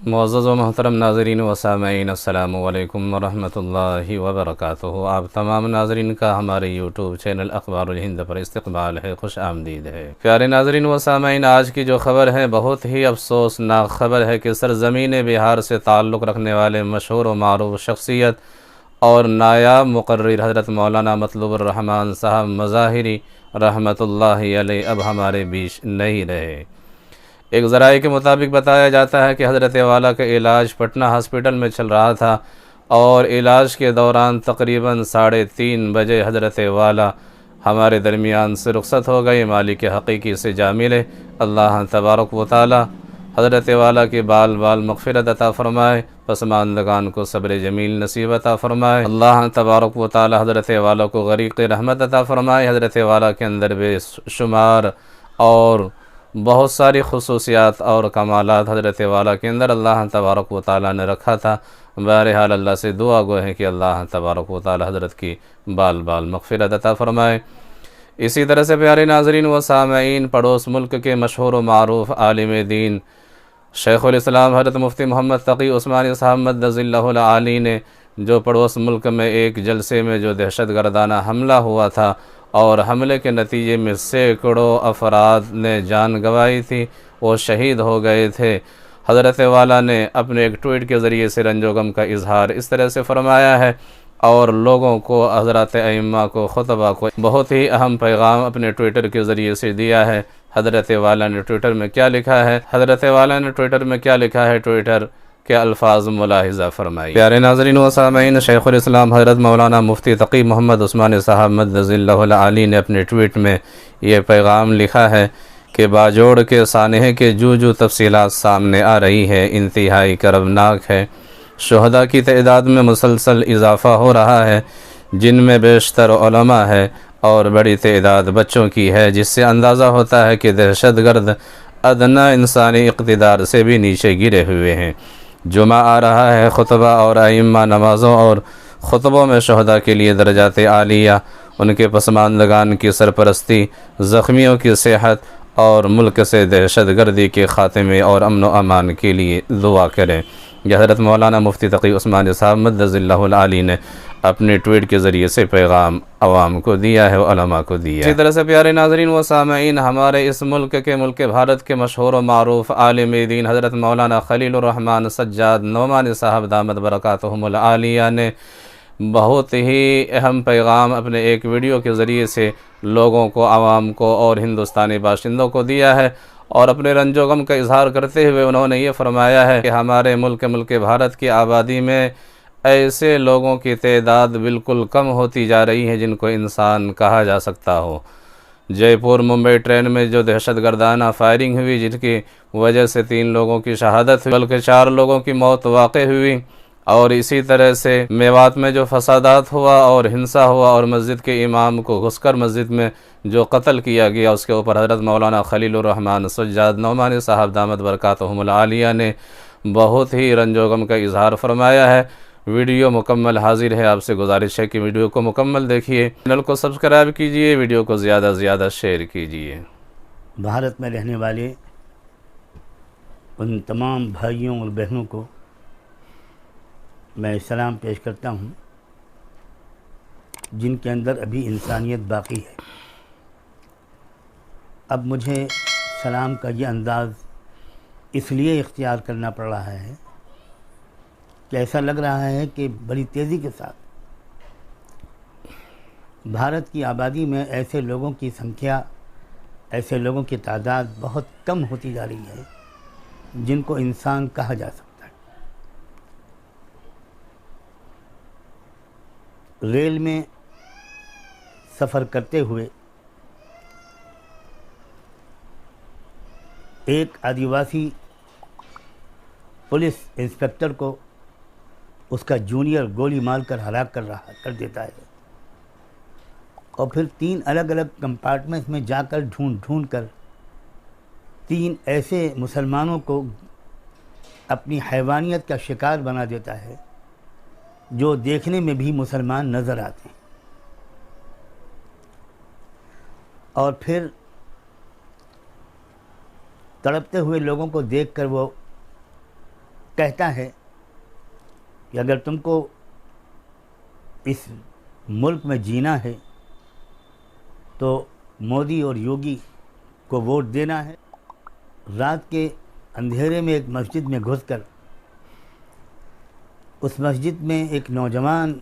معزز و محترم ناظرین و سامعین، السلام علیکم ورحمۃ اللہ وبرکاتہ۔ آپ تمام ناظرین کا ہمارے یوٹیوب چینل اخبار الہند پر استقبال ہے، خوش آمدید ہے۔ پیارے ناظرین و سامعین، آج کی جو خبر ہے بہت ہی افسوسناک خبر ہے کہ سرزمین بہار سے تعلق رکھنے والے مشہور و معروف شخصیت اور نایاب مقرر حضرت مولانا مطلوب الرحمان صاحب مظاہری رحمۃ اللہ علیہ اب ہمارے بیچ نہیں رہے۔ ایک ذرائع کے مطابق بتایا جاتا ہے کہ حضرت والا کا علاج پٹنہ ہاسپٹل میں چل رہا تھا اور علاج کے دوران تقریباً 3:30 بجے حضرت والا ہمارے درمیان سے رخصت ہو گئے۔ مالک حقیقی سے جا ملے۔ اللہ تبارک و تعالی حضرت والا کے بال مغفرت عطا فرمائے، پسماندگان کو صبر جمیل نصیب عطا فرمائے۔ اللہ تبارک و تعالی حضرت والا کو غریق رحمت عطا فرمائے۔ حضرت والا کے اندر بے شمار اور بہت ساری خصوصیات اور کمالات حضرت والا کے اندر اللہ تبارک و تعالی نے رکھا تھا۔ بہرحال اللہ سے دعا گو ہے کہ اللہ تبارک و تعالی حضرت کی بال مغفرت عطا فرمائے۔ اسی طرح سے پیارے ناظرین و سامعین، پڑوس ملک کے مشہور و معروف عالم دین شیخ الاسلام حضرت مفتی محمد تقی عثمانی صاحب مدظ اللہ العالی نے جو پڑوس ملک میں ایک جلسے میں جو دہشت گردانہ حملہ ہوا تھا اور حملے کے نتیجے میں سینکڑوں افراد نے جان گنوائی تھی، وہ شہید ہو گئے تھے۔ حضرت والا نے اپنے ایک ٹویٹ کے ذریعے سے رنج و غم کا اظہار اس طرح سے فرمایا ہے اور لوگوں کو، حضرات ائمہ کو، خطبہ کو بہت ہی اہم پیغام اپنے ٹویٹر کے ذریعے سے دیا ہے۔ حضرت والا نے ٹویٹر میں کیا لکھا ہے؟ ٹویٹر کے الفاظ ملاحظہ فرمائی۔ پیارے ناظرین و سامعین، شیخ الاسلام حضرت مولانا مفتی تقی محمد عثمانی صاحب مدظ اللہ العالی نے اپنے ٹویٹ میں یہ پیغام لکھا ہے کہ باجوڑ کے سانحے کے جو تفصیلات سامنے آ رہی ہے انتہائی کربناک ہے۔ شہداء کی تعداد میں مسلسل اضافہ ہو رہا ہے، جن میں بیشتر علماء ہے اور بڑی تعداد بچوں کی ہے، جس سے اندازہ ہوتا ہے کہ دہشت گرد ادنیٰ انسانی اقتدار سے بھی نیچے گرے ہوئے ہیں۔ جمعہ آ رہا ہے، خطبہ اور ائمہ نمازوں اور خطبوں میں شہداء کے لیے درجات عالیہ، ان کے پسماندگان کی سرپرستی، زخمیوں کی صحت اور ملک سے دہشت گردی کے خاتمے اور امن و امان کے لیے دعا کریں۔ یہ حضرت مولانا مفتی تقی عثمانی صاحب مدظ اللہ العالی نے اپنے ٹویٹ کے ذریعے سے پیغام عوام کو دیا ہے، علماء کو دیا ہے۔ اسی طرح سے پیارے ناظرین و سامعین، ہمارے اس ملک بھارت کے مشہور و معروف عالم دین حضرت مولانا خلیل الرحمان سجاد نعمانی صاحب دامت برکاتہم العالیہ نے بہت ہی اہم پیغام اپنے ایک ویڈیو کے ذریعے سے لوگوں کو، عوام کو اور ہندوستانی باشندوں کو دیا ہے اور اپنے رنج و غم کا اظہار کرتے ہوئے انہوں نے یہ فرمایا ہے کہ ہمارے ملک بھارت کی آبادی میں ایسے لوگوں کی تعداد بالکل کم ہوتی جا رہی ہے جن کو انسان کہا جا سکتا ہو۔ جے پور ممبئی ٹرین میں جو دہشت گردانہ فائرنگ ہوئی، جن کی وجہ سے 3 لوگوں کی شہادت ہوئی بلکہ 4 لوگوں کی موت واقع ہوئی، اور اسی طرح سے میوات میں جو فسادات ہوا اور ہنسا ہوا اور مسجد کے امام کو گھس کر مسجد میں جو قتل کیا گیا، اس کے اوپر حضرت مولانا خلیل الرحمان سجاد نعمانی صاحب دامت برکاتہم العالیہ نے بہت ہی رنج و غم کا اظہار فرمایا ہے۔ ویڈیو مکمل حاضر ہے، آپ سے گزارش ہے کہ ویڈیو کو مکمل دیکھیے، چینل کو سبسکرائب کیجئے، ویڈیو کو زیادہ سے زیادہ شیئر کیجئے۔ بھارت میں رہنے والے ان تمام بھائیوں اور بہنوں کو میں سلام پیش کرتا ہوں جن کے اندر ابھی انسانیت باقی ہے۔ اب مجھے سلام کا یہ انداز اس لیے اختیار کرنا پڑ رہا ہے کہ ایسا لگ رہا ہے کہ بڑی تیزی کے ساتھ بھارت کی آبادی میں ایسے لوگوں کی سنکھیا، ایسے لوگوں کی تعداد بہت کم ہوتی جا رہی ہے جن کو انسان کہا جا سکتا ہے۔ ریل میں سفر کرتے ہوئے ایک آدیواسی پولیس انسپکٹر کو اس کا جونیئر گولی مار کر ہلاک کر دیتا ہے، اور پھر 3 الگ الگ کمپارٹمنٹس میں جا کر ڈھونڈ کر 3 ایسے مسلمانوں کو اپنی حیوانیت کا شکار بنا دیتا ہے جو دیکھنے میں بھی مسلمان نظر آتے ہیں، اور پھر تڑپتے ہوئے لوگوں کو دیکھ کر وہ کہتا ہے کہ اگر تم کو اس ملک میں جینا ہے تو مودی اور یوگی کو ووٹ دینا ہے۔ رات کے اندھیرے میں ایک مسجد میں گھس کر اس مسجد میں ایک نوجوان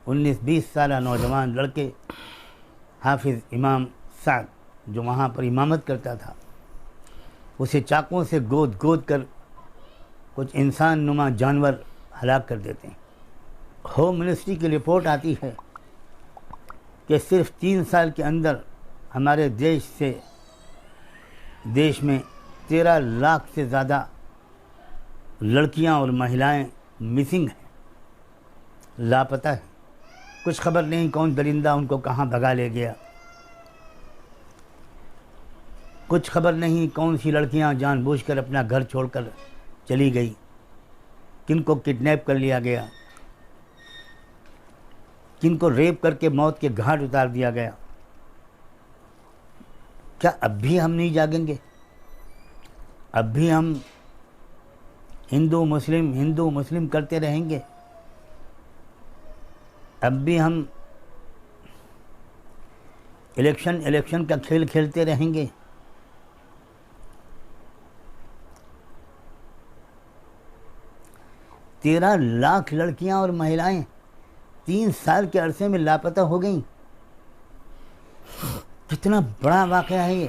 19-20 سالہ نوجوان لڑکے حافظ امام سعد جو وہاں پر امامت کرتا تھا اسے چاقوں سے گود گود کر کچھ انسان نما جانور ہلاک کر دیتے ہیں۔ ہوم منسٹری کی رپورٹ آتی ہے کہ صرف 3 سال کے اندر ہمارے دیش میں 13 لاکھ سے زیادہ لڑکیاں اور مہیلائیں مسنگ ہیں، لاپتہ ہیں۔ کچھ خبر نہیں کون درندہ ان کو کہاں بھگا لے گیا، کچھ خبر نہیں کون سی لڑکیاں جان بوجھ کر اپنا گھر چھوڑ کر چلی گئی، کن کو کڈنیپ کر لیا گیا، کن کو ریپ کر کے موت کے گھاٹ اتار دیا گیا۔ کیا اب بھی ہم نہیں جاگیں گے؟ اب بھی ہم ہندو مسلم کرتے رہیں گے؟ اب بھی ہم الیکشن کا کھیل کھیلتے رہیں گے؟ تیرہ لاکھ لڑکیاں اور مہیلائیں 3 سال کے عرصے میں لاپتہ ہو گئیں۔ کتنا بڑا واقعہ ہے یہ۔